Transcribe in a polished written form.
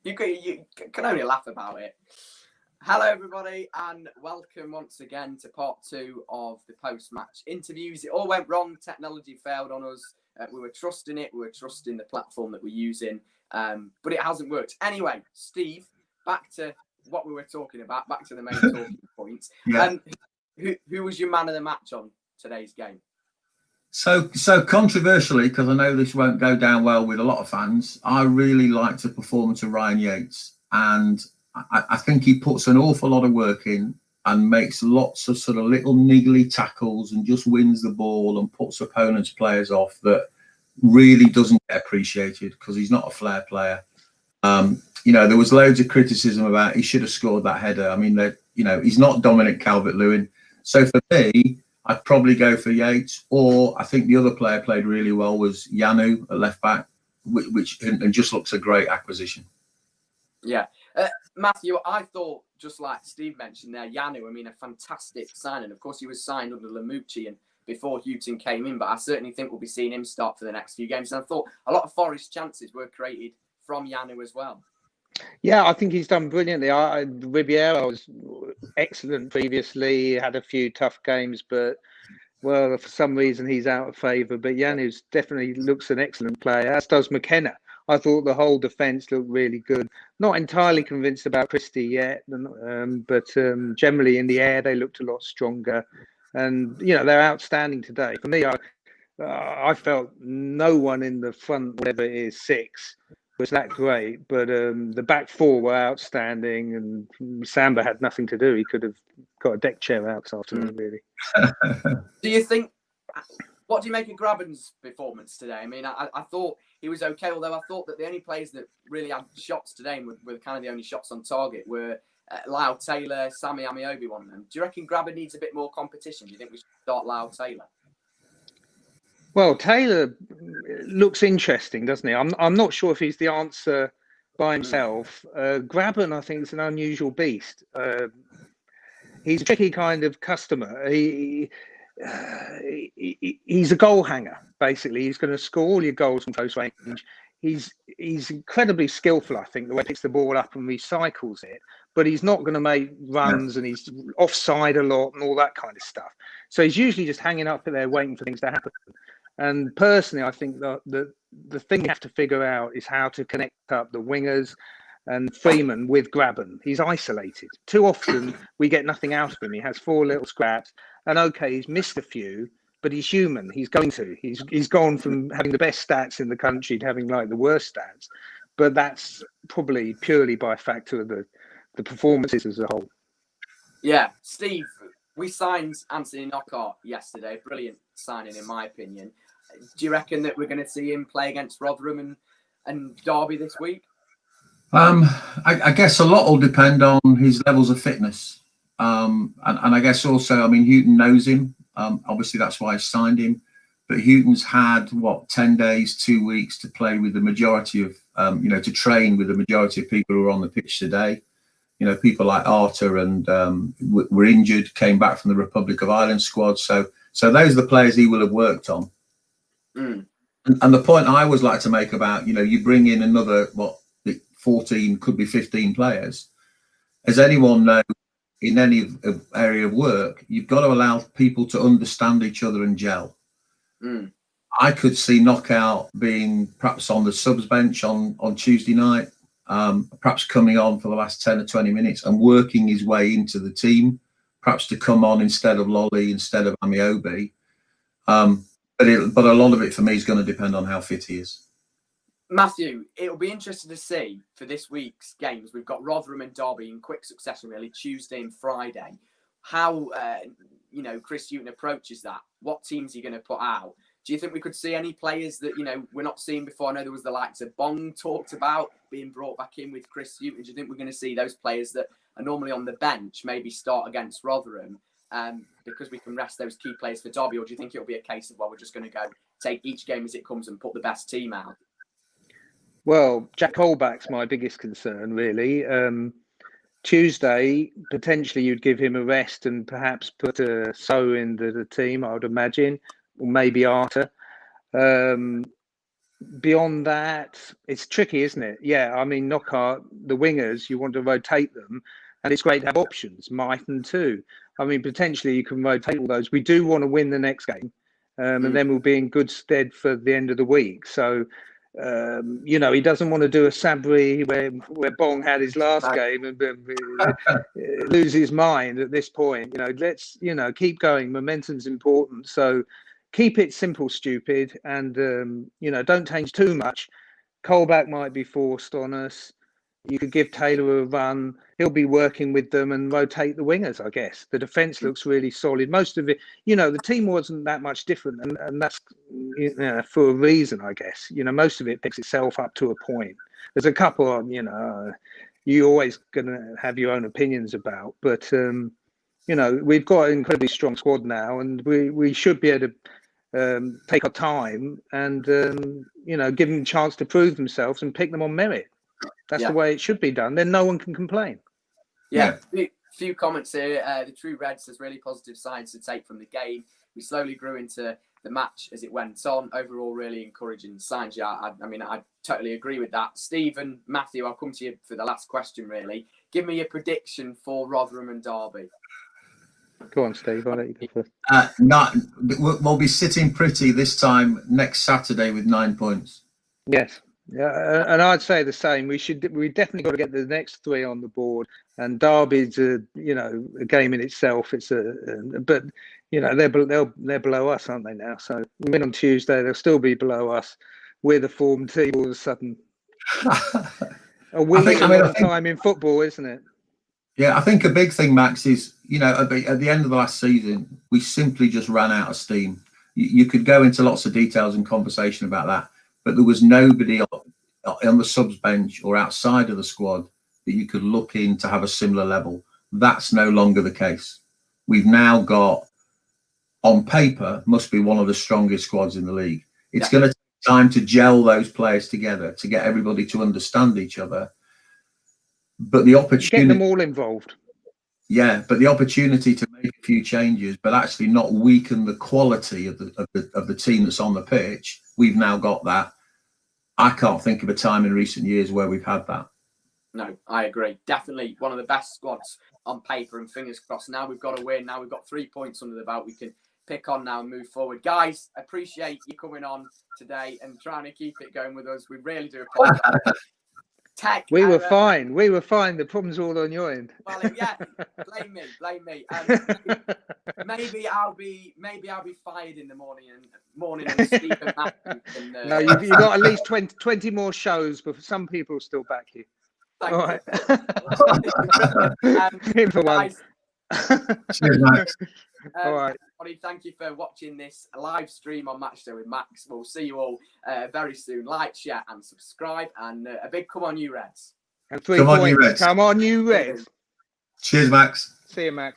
You can only laugh about it. Hello, everybody, and welcome once again to part 2 of the post-match interviews. It all went wrong. Technology failed on us. We were trusting it. We were trusting the platform that we're using, but it hasn't worked. Anyway, Steve, back to what we were talking about, back to the main talking points. Yeah. Who was your man of the match on today's game? So controversially, because I know this won't go down well with a lot of fans, I really liked the performance of Ryan Yates. And I think he puts an awful lot of work in and makes lots of sort of little niggly tackles and just wins the ball and puts opponents' players off that really doesn't get appreciated because he's not a flair player. There was loads of criticism about he should have scored that header. I mean, he's not Dominic Calvert-Lewin. So for me, I'd probably go for Yates, or I think the other player played really well was Yanu at left back, which just looks a great acquisition. Yeah. Matthew, I thought, just like Steve mentioned there, Yanu, a fantastic signing. Of course, he was signed under Lamucci and before Hughton came in, but I certainly think we'll be seeing him start for the next few games. And I thought a lot of Forest chances were created from Yanu as well. Yeah, I think he's done brilliantly. Ribeiro was excellent previously, had a few tough games, but, well, for some reason he's out of favour. But Yanu's definitely looks an excellent player, as does McKenna. I thought the whole defence looked really good. Not entirely convinced about Christie yet, but generally in the air they looked a lot stronger. And, they're outstanding today. For me, I felt no one in the front, whatever it is, 6, was that great, but the back 4 were outstanding, and Samba had nothing to do. He could have got a deck chair out this afternoon, really. What do you make of Grabban's performance today? I mean, I thought he was okay, although I thought that the only players that really had shots today and were kind of the only shots on target were Lyle Taylor, Sammy Amiobi, one of them. Do you reckon Grabban needs a bit more competition? Do you think we should start Lyle Taylor? Well, Taylor looks interesting, doesn't he? I'm not sure if he's the answer by himself. Grabban, I think, is an unusual beast. He's a tricky kind of customer. He's a goal hanger, basically. He's going to score all your goals from close range. He's incredibly skillful, I think, the way he picks the ball up and recycles it. But he's not going to make runs, and he's offside a lot and all that kind of stuff. So he's usually just hanging up there waiting for things to happen. And personally, I think that the thing you have to figure out is how to connect up the wingers and Freeman with Grabban. He's isolated. Too often, we get nothing out of him. He has 4 little scraps. And okay, he's missed a few, but he's human. He's going to. He's gone from having the best stats in the country to having like the worst stats. But that's probably purely by factor of the performances as a whole. Yeah, Steve, we signed Anthony Knockaert yesterday. Brilliant signing, in my opinion. Do you reckon that we're going to see him play against Rotherham and Derby this week? I guess a lot will depend on his levels of fitness. And I guess also, I mean, Hughton knows him. Obviously, that's why I signed him. But Hughton's had, 10 days, 2 weeks to play with the majority of, to train with the majority of people who are on the pitch today. People like Arter and were injured, came back from the Republic of Ireland squad. So those are the players he will have worked on. Mm. And the point I always like to make about, you bring in another, 14, could be 15 players. As anyone knows, in any area of work, you've got to allow people to understand each other and gel. Mm. I could see Knockaert being perhaps on the subs bench on Tuesday night, perhaps coming on for the last 10 or 20 minutes and working his way into the team, perhaps to come on instead of Lolly, instead of Amiobi. But a lot of it for me is going to depend on how fit he is. Matthew, it'll be interesting to see for this week's games. We've got Rotherham and Derby in quick succession, really, Tuesday and Friday. How, Chris Hughton approaches that. What teams are you going to put out? Do you think we could see any players that, we're not seeing before? I know there was the likes of Bong talked about being brought back in with Chris Hughton. Do you think we're going to see those players that are normally on the bench maybe start against Rotherham because we can rest those key players for Derby? Or do you think it'll be a case of, we're just going to go take each game as it comes and put the best team out? Well, Jack Holback's my biggest concern, really. Tuesday, potentially you'd give him a rest and perhaps put a So into the team, I would imagine, or maybe Arter. beyond that, it's tricky, isn't it? Yeah, I mean, Knockaert, the wingers, you want to rotate them, and it's great to have options. Myton too. I mean, potentially you can rotate all those. We do want to win the next game, and then we'll be in good stead for the end of the week. So, you know, he doesn't want to do a Sabri where Bong had his last game and lose his mind at this point. You know, let's, you know, keep going. Momentum's important. So keep it simple, stupid, and you know, don't change too much. Colback might be forced on us. You could give Taylor a run. He'll be working with them and rotate the wingers, I guess. The defence looks really solid. Most of it, you know, the team wasn't that much different, and that's, you know, for a reason, I guess. You know, most of it picks itself up to a point. There's a couple on, you know, you're always going to have your own opinions about, but you know, we've got an incredibly strong squad now, and we should be able to take our time and you know, give them a chance to prove themselves and pick them on merit. That's the way it should be done. Then no one can complain. Yeah. Few comments here. The True Red says really positive signs to take from the game. We slowly grew into the match as it went on. Overall, really encouraging signs. Yeah, I mean, I totally agree with that. Steve and Matthew, I'll come to you for the last question, really. Give me a prediction for Rotherham and Derby. Go on, Steve. I'll let you go first. We'll be sitting pretty this time next Saturday with 9 points. Yes. Yeah, and I'd say the same. We definitely got to get the next 3 on the board. And Derby's you know, a game in itself. It's but you know, they're below us, aren't they now? So we win on Tuesday, they'll still be below us. We're the form team all of a sudden. A week is a long time in football, isn't it? Yeah, I think a big thing, Max, is, you know, at the end of the last season, we simply just ran out of steam. You could go into lots of details and conversation about that, but there was nobody on the subs bench or outside of the squad that you could look in to have a similar level. That's no longer the case. We've now got, on paper, must be one of the strongest squads in the league. It's going to take time to gel those players together, to get everybody to understand each other. But the opportunity, get them all involved. Yeah, but the opportunity to make a few changes, but actually not weaken the quality of the team that's on the pitch, we've now got that. I can't think of a time in recent years where we've had that. No, I agree. Definitely one of the best squads on paper, and fingers crossed. Now we've got to win. Now we've got 3 points under the belt. We can pick on now and move forward. Guys, appreciate you coming on today and trying to keep it going with us. We really do apologize. We were fine. We were fine. The problem's all on your end. Well, yeah, blame me. Maybe I'll be fired in the morning. And Steve and Matthew can, no, you've got at least 20 more shows, but some people will still back you. Thank all you. In for one. Cheers, Max. All right. Everybody, thank you for watching this live stream on Matchday with Max. We'll see you all very soon. Like, share, and subscribe. And a big come on, you Reds. And 3 points. Come on, you Reds. Cheers, Max. See you, Max.